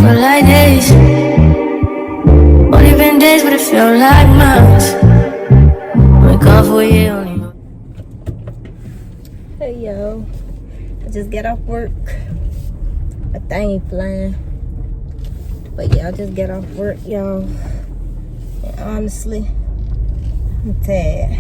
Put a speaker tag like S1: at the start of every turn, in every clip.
S1: feel like days. Only been days, but it feel like months. Been gone for a year, only.
S2: Hey yo, I just got off work. My thing ain't flying. But yeah, I just got off work, y'all. And honestly, I'm tired.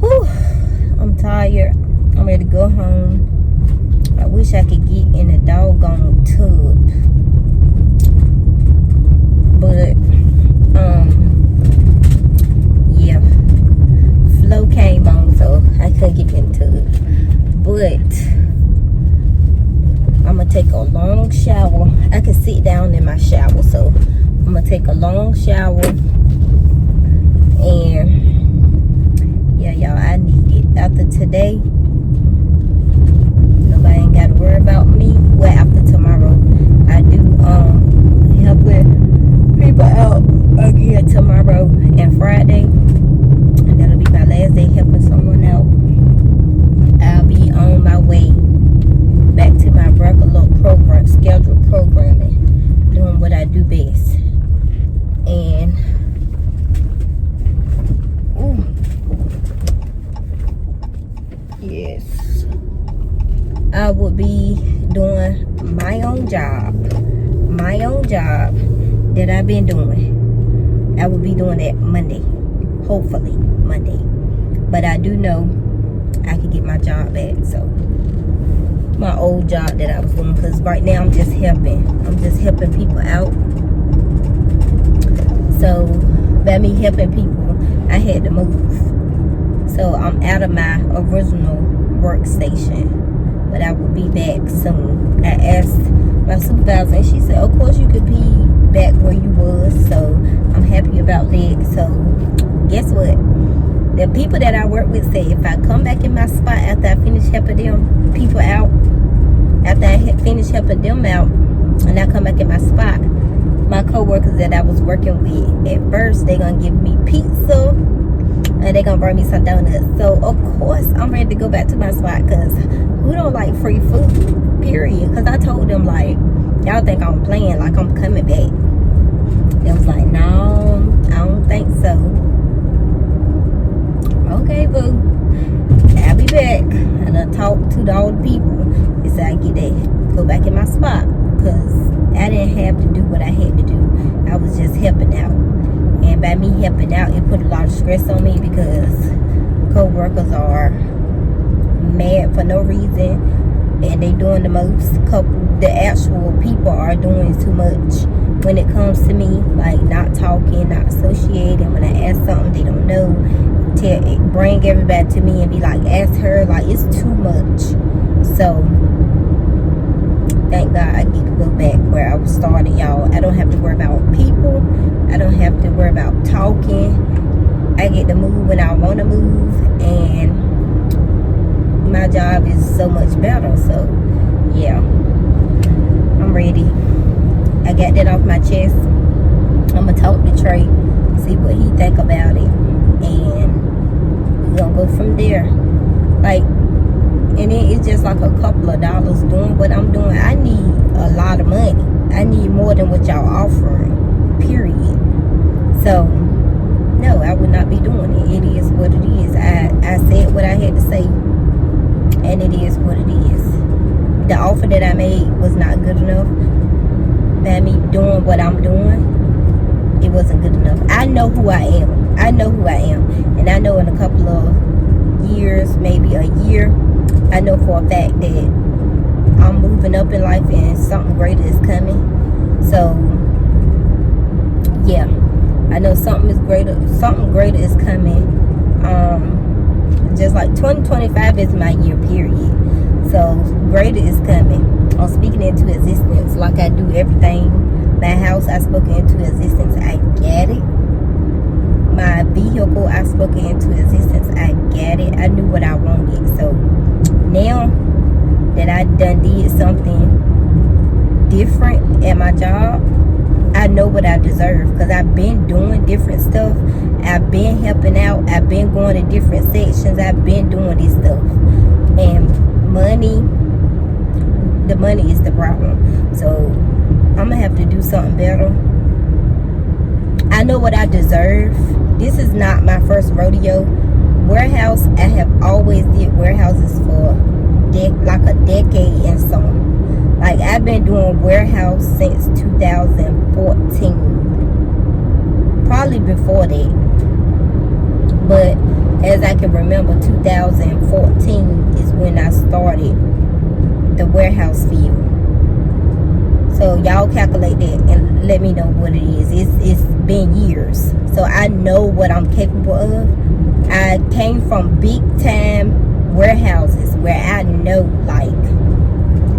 S2: Whew, I'm tired. I'm ready to go home. I wish I could get in a doggone tub. But, yeah. Flow came on, so I couldn't get into it. But I'm gonna take a long shower. I can sit down in my shower, so I'm gonna take a long shower. And yeah, y'all, I need it. After today, nobody ain't gotta worry about me. Well, after tomorrow, I do helping people out again tomorrow and Friday. And that'll be my last day helping someone out. I'll be on my way back to my regular program, scheduled programming, doing what I do best. And yes, I will be doing my own job that I've been doing. I will be doing that Monday, hopefully Monday. But I do know I can get my job back, so my old job that I was doing, because right now I'm just helping people out. So by me helping people, I had to move, so I'm out of my original workstation, but I will be back soon. I asked my supervisor and she said of course you could be back where you was, so I'm happy about that. So guess what, the people that I work with say if I come back in my spot after I finish helping them people out, after I finish helping them out and I come back in my spot, my co-workers that I was working with at first, they gonna give me pizza and they gonna bring me some donuts. So of course I'm ready to go back to my spot, because who don't like free food, period? Because I told them, like, y'all think I'm playing, like I'm coming back. They was like, no, I don't think so. Okay, boo, I'll be back. And I talked to all the people. They said I get that, go back in my spot, because I didn't have to do what I had to do. I was just helping out. And by me helping out, it put a lot of stress on me, because co-workers are mad for no reason, and they doing the most. The actual people are doing too much when it comes to me, like not talking, not associating. When I ask something they don't know, bring everybody to me and be like, ask her, like it's too much. So thank God I get to go back where I was started, y'all. I don't have to worry about people. I don't have to worry about talking. I get to move when I want to move, and my job is so much better. So yeah, I'm ready. I got that off my chest. I'm gonna talk to Trey, see what he think about it, and we're gonna go from there. Like, and then it's just like a couple of dollars doing what I'm doing. I need a lot of money. I need more than what y'all offering, period. So no, I would not be doing it. It is what it is. I said what I had to say, and it is what it is. The offer that I made was not good enough. By me doing what I'm doing, it wasn't good enough. I know who I am. And I know in a couple of years, maybe a year, I know for a fact that I'm moving up in life and something greater is coming. So yeah, I know something greater is coming. Just like 2025 is my year, period. So greater is coming. I'm speaking into existence like I do everything. My house, I spoke into existence. I get it. My vehicle, I spoke into existence. I get it. I knew what I wanted. So now that I done did something different at my job, I know what I deserve, because I've been doing different stuff. I've been helping out. I've been going to different sections. I've been doing this stuff. And the Money is the problem. So I'm gonna have to do something better. I know what I deserve. This is not my first rodeo. Warehouse, I have always did warehouses for like a decade and so. Like I've been doing warehouse since 2014. Probably before that. But as I can remember, 2014 is when I started the warehouse field. So y'all calculate that and let me know what it is. It's been years. So I know what I'm capable of. I came from big time warehouses where I know like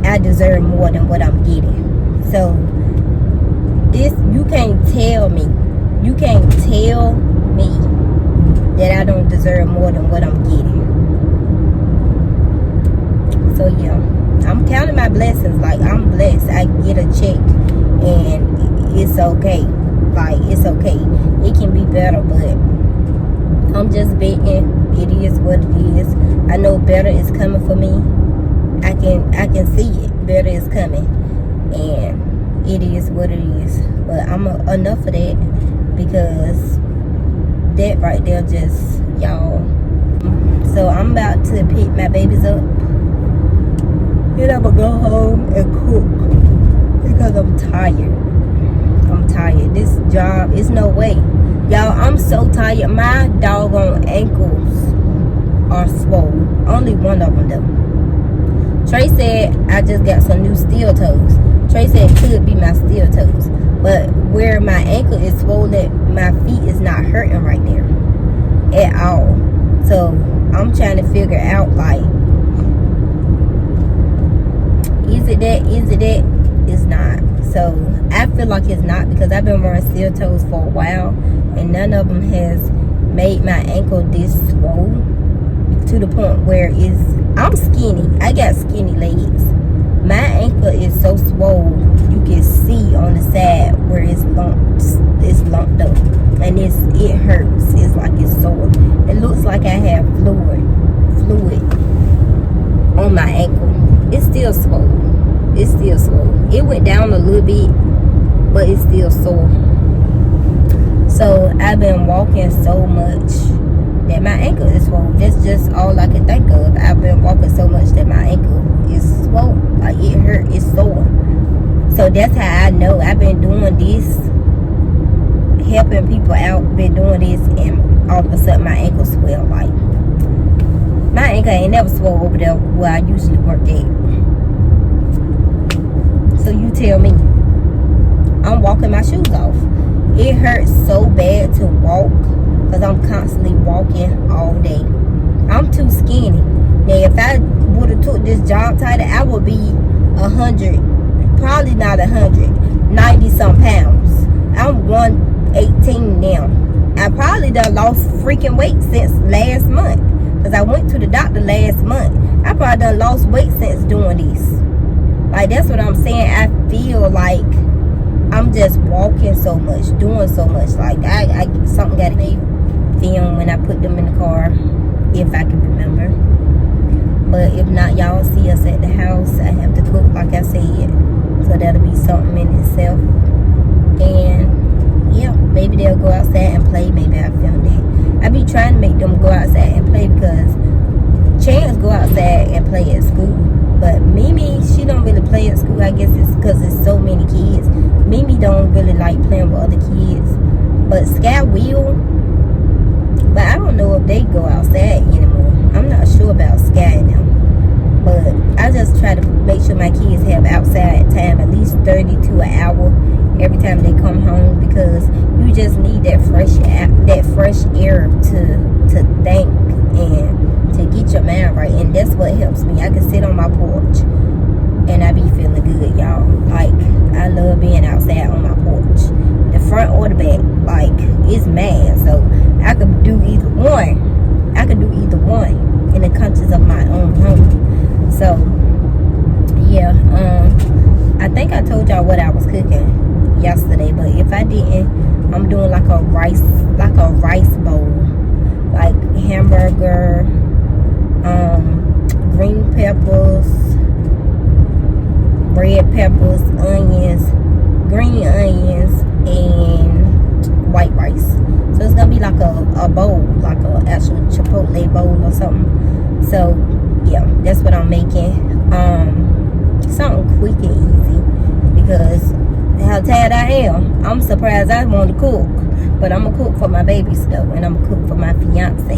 S2: I deserve more than what I'm getting. So this, you can't tell me that I don't deserve more than what I'm getting. So yeah, I'm counting my blessings. Like I'm blessed. I get a check and it's okay. Like it's okay. It can be better, but I'm just betting it is what it is. I know better is coming for me. I can see it. Better is coming, and it is what it is. But I'm enough of that, because that right there just, y'all. So I'm about to pick my babies up, and I'm gonna go home and cook because I'm tired. This job is no way, y'all. I'm so tired. My doggone ankles are swollen. Only one of them though. Trey said I just got some new steel toes. Trey said it could be my steel toes, but where my ankle is swollen, my feet is not hurting right there at all. So I'm trying to figure out, like, is it that? It's not. So I feel like it's not, because I've been wearing steel toes for a while and none of them has made my ankle this swollen to the point where I'm skinny. I got skinny legs. My ankle is so swollen, you can see on the side where it's lumped up, and it hurts. It's like it's sore. It looks like I have fluid on my ankle. It's still swollen. It went down a little bit, but it's still sore. So I've been walking so much that my ankle is swollen. That's just all I can think of. I've been walking so much that my ankle is swollen. Like it hurt, it's sore. So that's how I know. I've been doing this, helping people out, been doing this, and all of a sudden my ankle swell. Like my ankle ain't never swole over there where I usually work at. So you tell me. I'm walking my shoes off. It hurts so bad to walk, because I'm constantly walking all day. I'm too skinny. Now, if I would have took this job title, I would be 100, probably not 100, 90 some pounds. I'm 118 now. I probably done lost freaking weight since last month, because I went to the doctor last month. I probably done lost weight since doing this. Like, that's what I'm saying. I feel like I'm just walking so much, doing so much. Like, I something got to be filmed when I put them in the car, if I can remember. But if not, y'all see us at the house. I have to cook, like I said, so that'll be something in itself. And yeah, maybe they'll go outside and play. Maybe I filmed it. I be trying to make them go outside and play, because Chance go outside and play at school, but Mimi, she don't really play at school. I guess it's because it's so many kids. Mimi don't really like playing with other kids, but Sky will. But I don't know if they go outside anymore. I'm not sure about Sky now. But I just try to make sure my kids have outside time, at least 30 to an hour every time they come home, because you just need that fresh air to think and to get your mind right. And that's what helps me. I can sit on my porch and I be feeling good, y'all. Like, I love being outside on my porch, the front or the back. Like, it's mad. So I could do either one. In the conscience of my own home. So yeah, I think I told y'all what I was cooking yesterday, but if I didn't, I'm doing like a rice bowl, like hamburger, green peppers, peppers, onions, green onions, and white rice. So it's gonna be like a bowl, like a actual chipotle bowl or something. So yeah, that's what I'm making. Something quick and easy because how tired I am. I'm surprised I want to cook, but I'm gonna cook for my babies though, and I'm gonna cook for my fiance,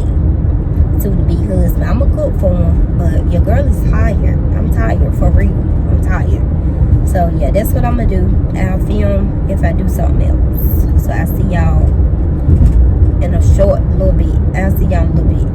S2: soon to be husband. I'm gonna cook for him, but your girl is tired. I'm tired for real. I'm tired. So yeah, that's what I'm gonna do. I'll film if I do something else. So I see y'all in a short little bit. I'll see y'all in a little bit.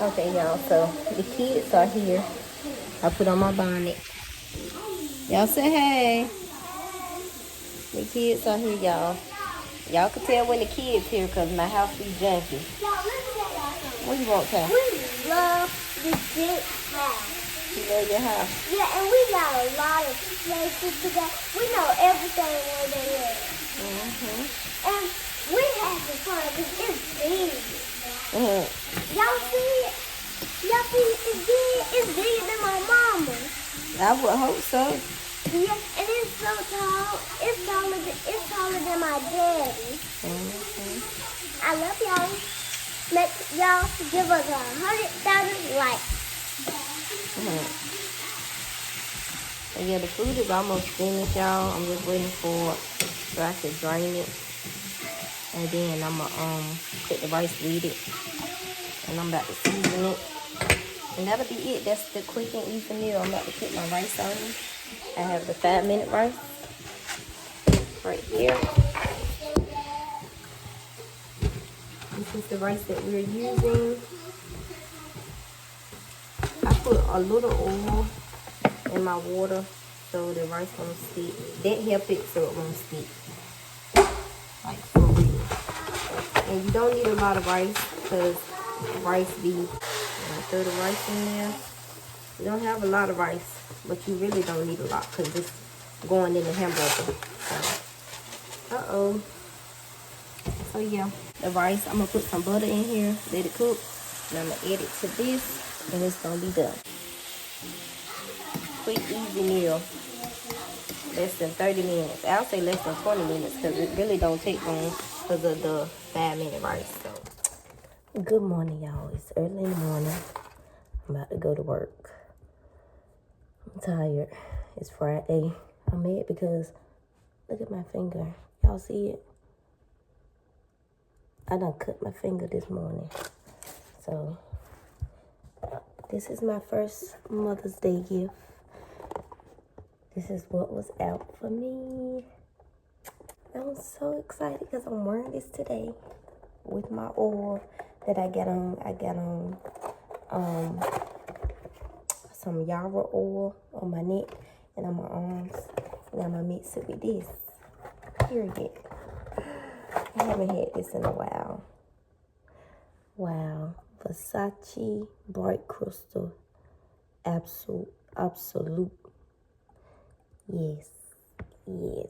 S2: Okay, y'all, so the kids are here. I put on my bonnet. Y'all say hey. The kids are here, y'all. Y'all can tell when the kids here because my house be junky. What you want, Tam?
S3: We love this big house.
S2: You love your house?
S3: Yeah, and we got a lot of places to go. We know everything where they live. And we have the fun because it's big. Y'all see it? Y'all see it's big? It's bigger than my mama.
S2: I would hope so.
S3: Yeah, and it's so tall. It's taller than my daddy. I love y'all. Make y'all give us 100,000 likes.
S2: And yeah, the food is almost finished, y'all. I'm just waiting for it so I can drain it. And then I'm gonna put the rice with it. And I'm about to season it. And that'll be it. That's the quick and easy meal. I'm about to put my rice on. I have the 5-minute rice right here. This is the rice that we're using. I put a little oil in my water so the rice won't stick. That helps it so it won't stick. Like for real. And you don't need a lot of rice because rice be, I throw the rice in there. You don't have a lot of rice, but you really don't need a lot because it's going in the hamburger. So, so yeah, the rice, I'm gonna put some butter in here, let it cook, and I'm gonna add it to this, and it's gonna be done. Quick, easy meal. Less than 30 minutes. I'll say less than 20 minutes because it really don't take long because of the 5-minute rice. So, good morning, y'all. It's early in the morning. I'm about to go to work. I'm tired. It's Friday. I'm mad because look at my finger. Y'all see it? I done cut my finger this morning. So, this is my first Mother's Day gift. This is what was out for me. I'm so excited because I'm wearing this today with my oil that I got on. I got on some Yara oil on my neck and on my arms. And I'm gonna mix it with this. Period. I haven't had this in a while. Wow. Versace Bright Crystal Absolute. Yes. Yes.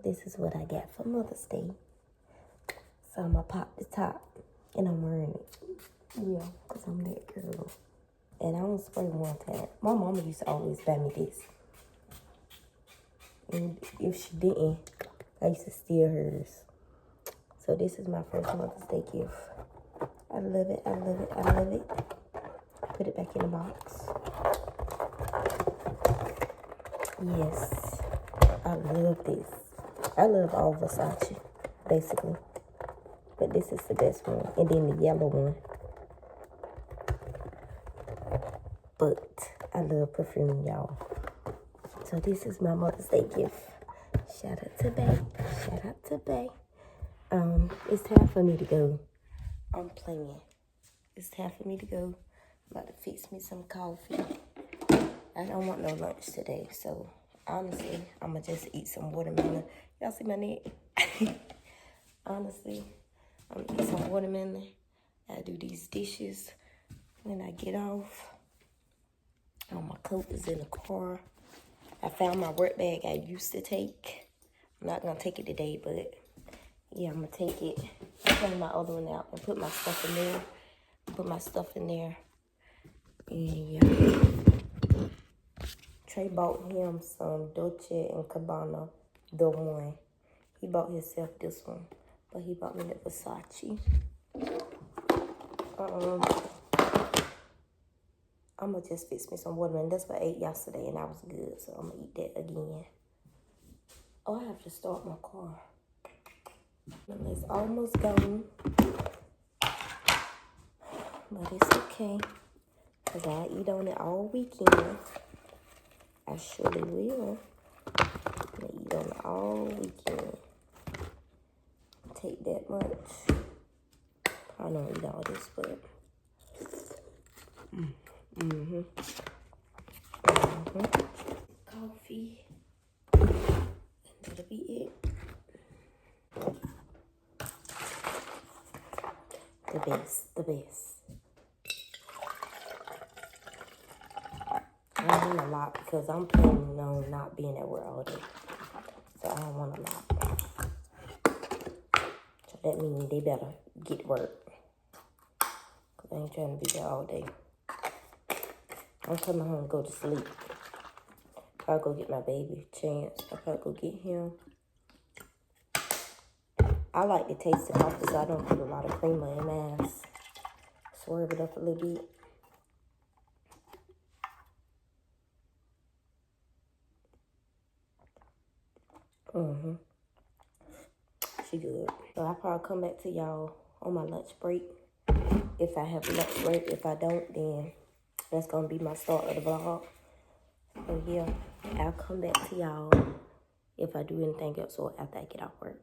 S2: This is what I got for Mother's Day. So I'm gonna pop the top and I'm wearing it. Yeah, because I'm that girl. And I don't spray one time. My mama used to always buy me this. And if she didn't, I used to steal hers. So this is my first Mother's Day gift. I love it, I love it, I love it. Put it back in the box. Yes, I love this. I love all Versace, basically. But this is the best one. And then the yellow one. But I love perfume, y'all. So this is my Mother's Day gift. Shout out to Bay. Shout out to Bay. It's time for me to go. I'm playing. It's time for me to go. I'm about to fix me some coffee. I don't want no lunch today, so honestly, I'm gonna just eat some watermelon. Y'all see my neck? Honestly, I'm gonna eat some watermelon. I do these dishes when I get off. My coat is in the car. I found my work bag I used to take. I'm not gonna take it today, but yeah, I'm gonna take it, clean my other one out, and put my stuff in there. Put my stuff in there. And yeah. Trey bought him some Dolce & Gabbana, the one. He bought himself this one, but he bought me the Versace. I'm gonna just fix me some watermelon. That's what I ate yesterday, and I was good, so I'm gonna eat that again. Oh, I have to start my car. It's almost gone, but it's okay, because I eat on it all weekend. I surely will. I'm gonna eat on it all weekend. Take that much. Probably don't eat all this, but coffee. And that'll be it. The best, the best. I don't need a lot because I'm planning on not being at work all day. So I don't want a lot. So that means they better get work. Because I ain't trying to be there all day. I'm coming home and go to sleep. I'll go get my baby Chance. I'll probably go get him. I like the taste of coffee, so I don't put a lot of creamer in mine. Swerve it up a little bit. She good. So I'll probably come back to y'all on my lunch break. If I have a lunch break. If I don't, then that's going to be my start of the vlog. So yeah, I'll come back to y'all if I do anything else or after I get off work.